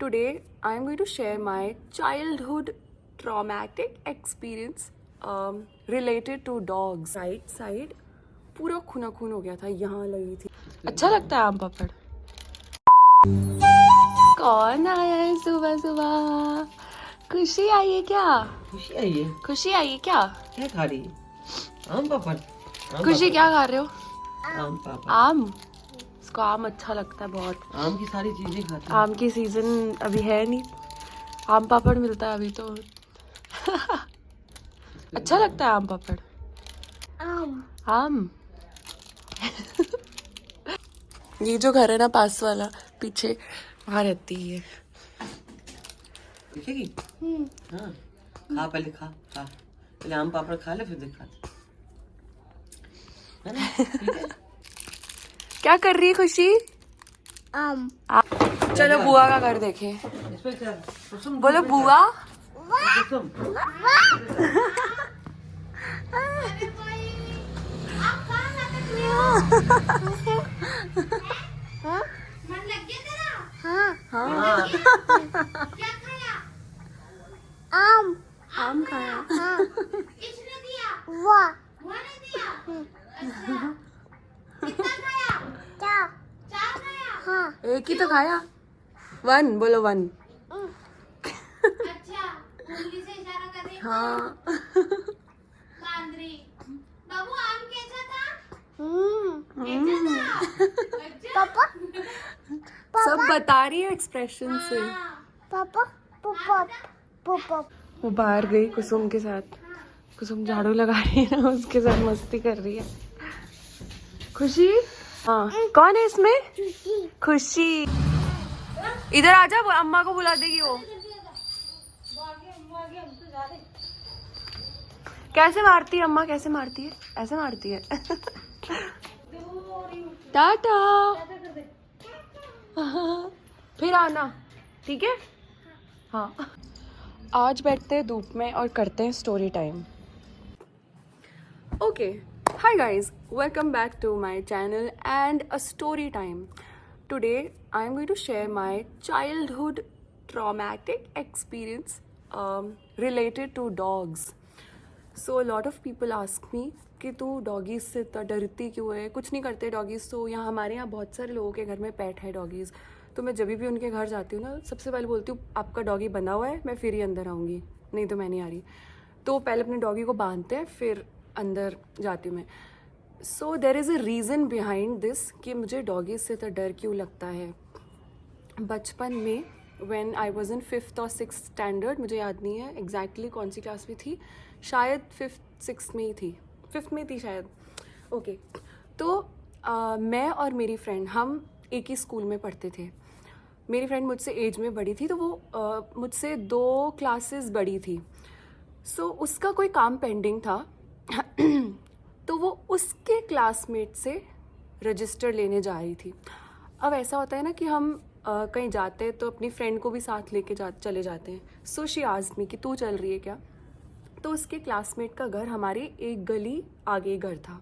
Today, I am going to share my childhood traumatic experience related to dogs. Right side पूरा खूना खून हो गया था, यहाँ लगी थी। अच्छा लगता है आम पापड़। कौन आया है सुबह सुबह? खुशी आई है क्या? खुशी आई है। खुशी आई है क्या? क्या खा रही है? आम पापड़। खुशी क्या खा रहे हो? आम पापड़। आम। इसको आम अच्छा लगता है बहुत। आम की सारी चीजें खाते हैं। आम की सीजन अभी है नहीं, आम पापड़ मिलता है अभी तो। अच्छा लगता है आम पापड़। आम ये जो घर है ना पास वाला, पीछे वहाँ रहती है। दिखेगी? हाँ। खा पहले, खा पहले आम पापड़ खा ले, फिर दिखाते है ना? ठीक है? क्या कर रही है खुशी? आम। चलो बुआ का घर देखें। इसमें क्या? कुसुम, बोलो बुआ। कुसुम। मन लग गया तेरा? हाँ। क्या खाया? आम खाया। किसने दिया? वो ने दिया? अच्छा। कितना खाया? चार खाया? एक ही तो खाया। वन बोलो, वन। अच्छा, उंगली से इशारा कर रही है। हाँ। बांदरी। बाबू आम कैसा था? कैसा था? अच्छा। सब बता रही है एक्सप्रेशन से। वो बाहर गई कुसुम के साथ। कुसुम झाड़ू लगा रही है ना, उसके साथ मस्ती कर रही है। खुशी। हाँ, कौन है इसमें? खुशी। इधर आजा, अम्मा को बुला देगी वो। कैसे मारती है अम्मा? कैसे मारती है? ऐसे मारती है। टाटा। फिर आना, ठीक है? हाँ। आज बैठते हैं धूप में और करते हैं story time. Okay, hi guys, welcome back to my channel and a story time. Today I am going to share my childhood traumatic experience related to dogs. So a lot of people ask me कि तू doggies से इतना डरती क्यों है? कुछ नहीं करते डॉगीज़ तो। यहाँ हमारे यहाँ बहुत सारे लोगों के घर में पेट है डॉगीज़, तो मैं जब भी उनके घर जाती हूँ ना, सबसे पहले बोलती हूँ आपका डॉगी बंधा हुआ है, मैं फिर ही अंदर आऊँगी, नहीं तो मैं नहीं आ रही। तो पहले अपने डॉगी को बांधते हैं, फिर अंदर जाती हूँ मैं। So there is a reason behind this कि मुझे डॉगीज़ से इतना डर क्यों लगता है। बचपन में when I was in 5th और 6th स्टैंडर्ड, मुझे याद नहीं है एग्जैक्टली कौन सी क्लास में थी, शायद 5th 6th में ही थी, 5th में थी शायद। ओके, तो मैं और मेरी फ्रेंड हम एक ही स्कूल में पढ़ते थे। मेरी फ्रेंड मुझसे एज में बड़ी थी, तो वो मुझसे 2 क्लासेस बड़ी थी। सो उसका कोई काम पेंडिंग था। तो वो उसके क्लासमेट से रजिस्टर लेने जा रही थी। अब ऐसा होता है ना कि हम कहीं जाते हैं तो अपनी फ्रेंड को भी साथ लेके चले जाते हैं। सो शी आस्क्ड मी कि तू चल रही है क्या? तो उसके क्लासमेट का घर हमारे एक गली आगे घर था,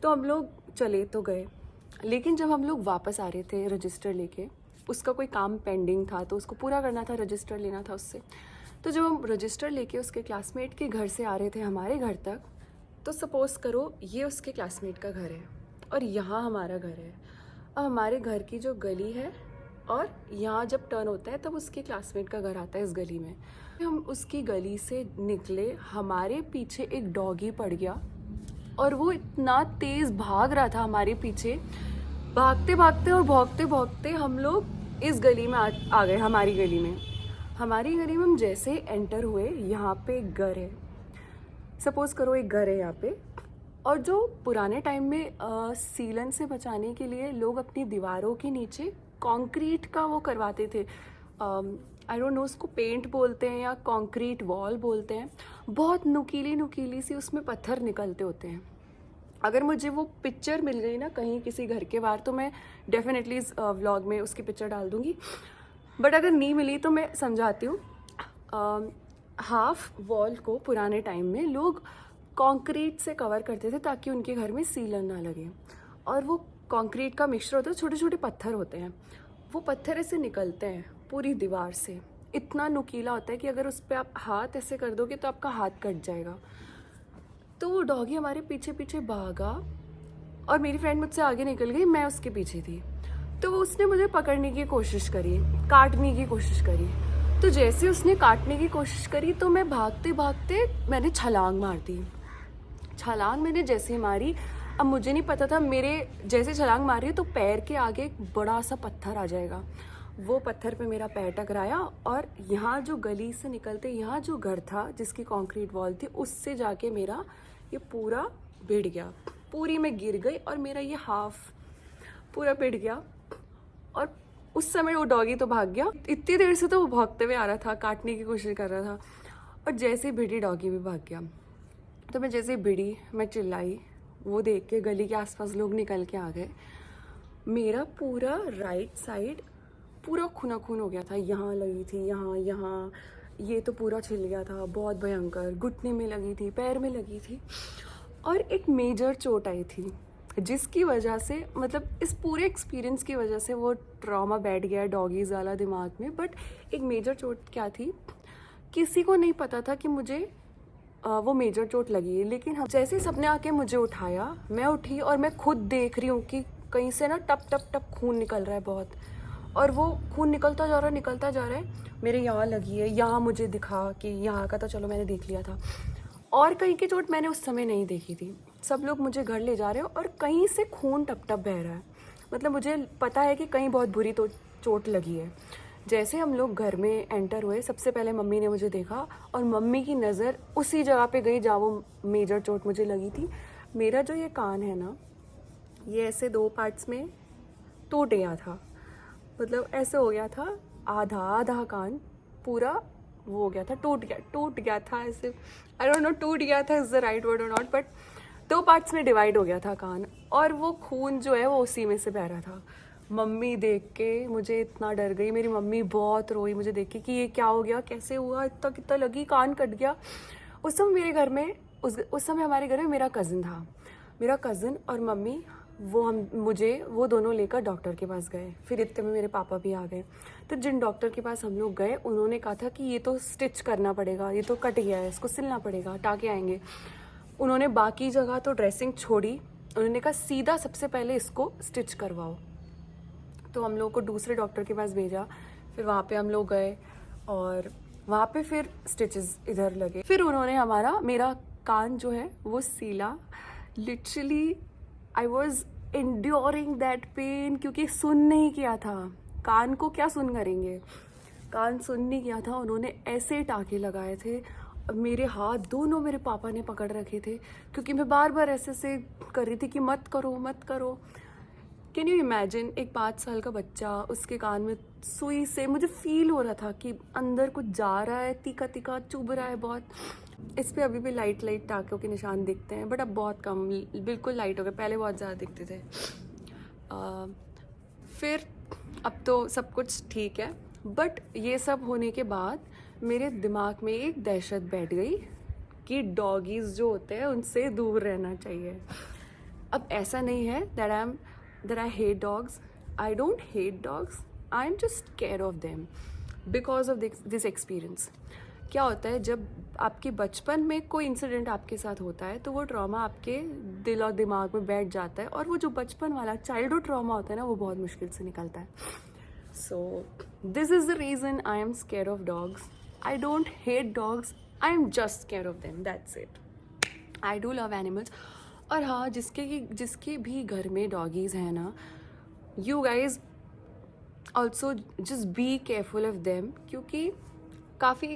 तो हम लोग चले तो गए। लेकिन जब हम लोग वापस आ रहे थे रजिस्टर लेके, उसका कोई काम पेंडिंग था तो उसको पूरा करना था, रजिस्टर लेना था उससे। तो जब हम रजिस्टर लेके उसके क्लासमेट के घर से आ रहे थे हमारे घर तक, तो सपोज़ करो ये उसके क्लासमेट का घर है और यहाँ हमारा घर है। अब हमारे घर की जो गली है और यहाँ जब टर्न होता है तब उसके क्लासमेट का घर आता है इस गली में। हम उसकी गली से निकले, हमारे पीछे एक डॉगी पड़ गया और वो इतना तेज़ भाग रहा था हमारे पीछे। भागते भागते और भौंकते भौंकते हम लोग इस गली में आ गए। हमारी गली में हम जैसे एंटर हुए, यहाँ पे एक घर है, सपोज़ करो एक घर है यहाँ पे। और जो पुराने टाइम में सीलन से बचाने के लिए लोग अपनी दीवारों के नीचे कंक्रीट का वो करवाते थे। आई डोंट नो उसको पेंट बोलते हैं या कंक्रीट वॉल बोलते हैं। बहुत नुकीली सी उसमें पत्थर निकलते होते हैं। अगर मुझे वो पिक्चर मिल गई ना कहीं किसी घर के बाहर, तो मैं डेफिनेटली इस व्लॉग में उसकी पिक्चर डाल दूँगी। बट अगर नहीं मिली तो मैं समझाती हूँ। हाफ वॉल को पुराने टाइम में लोग कंक्रीट से कवर करते थे ताकि उनके घर में सीलन ना लगे। और वो कंक्रीट का मिक्सचर होता है, छोटे छोटे पत्थर होते हैं, वो पत्थर ऐसे निकलते हैं पूरी दीवार से। इतना नुकीला होता है कि अगर उस पर आप हाथ ऐसे कर दोगे तो आपका हाथ कट जाएगा। तो वो डॉगी हमारे पीछे पीछे भागा और मेरी फ्रेंड मुझसे आगे निकल गई, मैं उसके पीछे थी। तो उसने मुझे पकड़ने की कोशिश करी, काटने की कोशिश करी। तो जैसे उसने काटने की कोशिश करी तो मैं भागते भागते मैंने छलांग मार दी। छलांग मैंने जैसे मारी, अब मुझे नहीं पता था मेरे जैसे छलांग मारी तो पैर के आगे एक बड़ा सा पत्थर आ जाएगा। वो पत्थर पे मेरा पैर टकराया और यहाँ जो गली से निकलते यहाँ जो घर था जिसकी कंक्रीट वॉल थी उससे जाके मेरा ये पूरा भिड़ गया। पूरी मैं गिर गई और मेरा ये हाफ पूरा भिड़ गया। और उस समय वो डॉगी तो भाग गया, इतनी देर से तो वो भागते हुए आ रहा था, काटने की कोशिश कर रहा था। और जैसे ही भिड़ी डॉगी भी भाग गया। तो मैं जैसे ही भिड़ी मैं चिल्लाई, वो देख के गली के आसपास लोग निकल के आ गए। मेरा पूरा राइट साइड पूरा खूना खून हो गया था, यहाँ लगी थी, यहाँ ये तो पूरा छिल गया था, बहुत भयंकर। घुटने में लगी थी, पैर में लगी थी और एक मेजर चोट आई थी जिसकी वजह से मतलब इस पूरे एक्सपीरियंस की वजह से वो ट्रॉमा बैठ गया डॉगीज़ वाला दिमाग में। बट एक मेजर चोट क्या थी, किसी को नहीं पता था कि मुझे वो मेजर चोट लगी है। लेकिन जैसे ही सबने आके मुझे उठाया, मैं उठी और मैं खुद देख रही हूँ कि कहीं से ना टप टप टप खून निकल रहा है बहुत। और वो खून निकलता जा रहा है। मेरे यहाँ लगी है, यहाँ मुझे दिखा कि यहाँ का तो चलो मैंने देख लिया था। और कहीं की चोट मैंने उस समय नहीं देखी थी। सब लोग मुझे घर ले जा रहे हो और कहीं से खून टप टप बह रहा है। मतलब मुझे पता है कि कहीं बहुत बुरी तो चोट लगी है। जैसे हम लोग घर में एंटर हुए, सबसे पहले मम्मी ने मुझे देखा और मम्मी की नज़र उसी जगह पे गई जहाँ वो मेजर चोट मुझे लगी थी। मेरा जो ये कान है ना, ये ऐसे 2 पार्ट्स में टूट गया था। मतलब ऐसे हो गया था, आधा कान पूरा वो हो गया था, टूट गया था ऐसे। आई डोंट नो टूट गया था इज़ द राइट वर्ड और नॉट, बट 2 पार्ट्स में डिवाइड हो गया था कान। और वो खून जो है वो उसी में से बह रहा था। मम्मी देख के मुझे इतना डर गई, मेरी मम्मी बहुत रोई मुझे देख के कि ये क्या हो गया, कैसे हुआ, इतना कितना लगी, कान कट गया। उस समय मेरे घर में उस समय हमारे घर में मेरा कज़न था। मेरा कज़न और मम्मी वो दोनों लेकर डॉक्टर के पास गए। फिर इतने में मेरे पापा भी आ गए। तो जिन डॉक्टर के पास हम लोग गए उन्होंने कहा था कि ये तो स्टिच करना पड़ेगा, ये तो कट गया है, इसको सिलना पड़ेगा, टाके आएंगे। उन्होंने बाकी जगह तो ड्रेसिंग छोड़ी, उन्होंने कहा सीधा सबसे पहले इसको स्टिच करवाओ। तो हम लोग को दूसरे डॉक्टर के पास भेजा। फिर वहाँ पे हम लोग गए और वहाँ पे फिर स्टिचेस इधर लगे। फिर उन्होंने मेरा कान जो है वो सीला। Literally I was enduring that pain, क्योंकि सुन नहीं किया था। कान को क्या सुन करेंगे, कान सुन नहीं किया था। उन्होंने ऐसे टाके लगाए थे, मेरे हाथ दोनों मेरे पापा ने पकड़ रखे थे, क्योंकि मैं बार बार ऐसे कर रही थी कि मत करो। कैन यू इमेजिन, एक 5 साल का बच्चा, उसके कान में सुई से मुझे फील हो रहा था कि अंदर कुछ जा रहा है, तीखा चुभ रहा है बहुत। इस पे अभी भी लाइट टाकों के निशान दिखते हैं, बट अब बहुत कम, बिल्कुल लाइट हो गए। पहले बहुत ज़्यादा दिखते थे। फिर अब तो सब कुछ ठीक है। बट ये सब होने के बाद मेरे दिमाग में एक दहशत बैठ गई कि डॉगीज़ जो होते हैं उनसे दूर रहना चाहिए। अब ऐसा नहीं है that I hate dogs. I don't hate dogs. I'm just scared of them because of this experience. क्या होता है, जब आपके बचपन में कोई इंसिडेंट आपके साथ होता है तो वो ट्रॉमा आपके दिल और दिमाग में बैठ जाता है, और वो जो बचपन वाला चाइल्डहुड ट्रॉमा होता है ना, वो बहुत मुश्किल से निकलता है। So this is the reason I am square of dogs. I don't hate dogs, I am just square of them, that's it. I do love animals. और हाँ, जिसके भी घर में डॉगीज़ हैं ना, you guys also just be careful of them, क्योंकि काफ़ी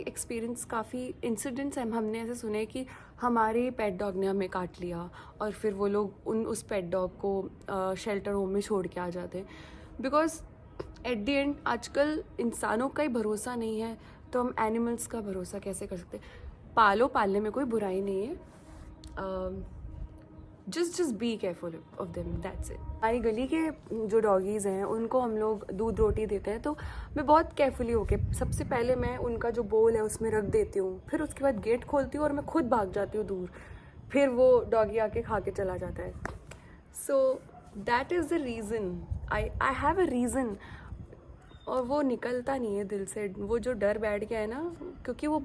इंसिडेंट्स हमने ऐसे सुने कि हमारे पेट डॉग ने हमें काट लिया और फिर वो लोग उस पेट डॉग को शेल्टर होम में छोड़ के आ जाते हैं। बिकॉज एट द एंड आजकल इंसानों का ही भरोसा नहीं है, तो हम एनिमल्स का भरोसा कैसे कर सकते? पालने में कोई बुराई नहीं है। Just be careful of them, that's it. हमारी गली के जो डॉगीज़ हैं उनको हम लोग दूध रोटी देते हैं, तो मैं बहुत केयरफुली होके सबसे पहले मैं उनका जो बोल है उसमें रख देती हूँ। फिर उसके बाद गेट खोलती हूँ और मैं खुद भाग जाती हूँ दूर। फिर वो डॉगी आके खा के चला जाता है. So that is the reason. I have a reason और वो निकलता नहीं है दिल से, वो जो डर बैठ गया है ना, क्योंकि वो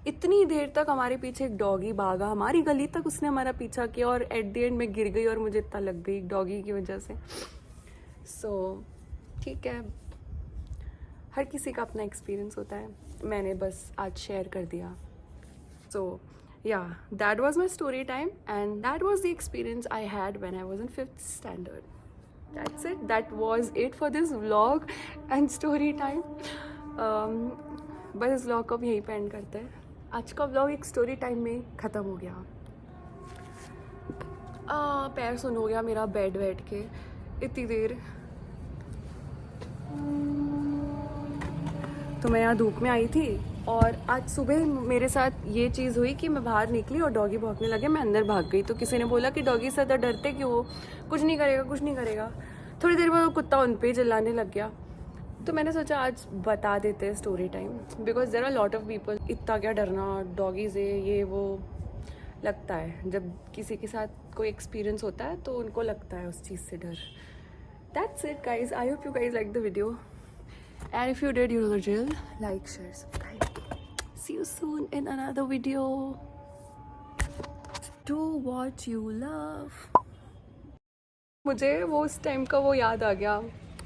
इतनी देर तक हमारे पीछे एक डॉगी भागा, हमारी गली तक उसने हमारा पीछा किया और एट द एंड में गिर गई और मुझे इतना लग गई डॉगी की वजह से। सो ठीक है, हर किसी का अपना एक्सपीरियंस होता है, मैंने बस आज शेयर कर दिया। सो yeah, that was my story time and that was the experience I had when I was in 5th standard. That's it. That was it for this vlog and story time. बस इस vlog को भी यहीं पे end करते हैं। आज का vlog एक story time में ख़त्म हो गया। पैर सुन हो गया मेरा बेड बैठ के इतनी देर। तो मैं यहाँ धूप में आई थी और आज सुबह मेरे साथ ये चीज़ हुई कि मैं बाहर निकली और डॉगी भौंकने लगे, मैं अंदर भाग गई। तो किसी ने बोला कि डॉगी से ज़्यादा डरते क्यों हो, कुछ नहीं करेगा कुछ नहीं करेगा। थोड़ी देर बाद वो कुत्ता उन पे चिल्लाने लग गया। तो मैंने सोचा आज बता देते हैं story time, because there are lot of people, इतना क्या डरना डॉगी से, ये वो लगता है। जब किसी के साथ कोई एक्सपीरियंस होता है तो उनको लगता है उस चीज़ से डर। That's it guys, I hope you guys like the video. And if you did, you know the drill. Like, share, subscribe. See you soon in another video. Do what you love. मुझे वो उस time का वो याद आ गया,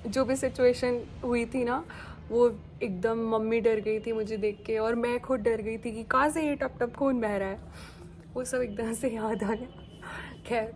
जो भी situation हुई थी ना, वो एकदम मम्मी डर गई थी मुझे देख के और मैं खुद डर गई थी कि कहाँ से ये टप टप खून बह रहा है। वो सब एकदम से याद आ गया। खैर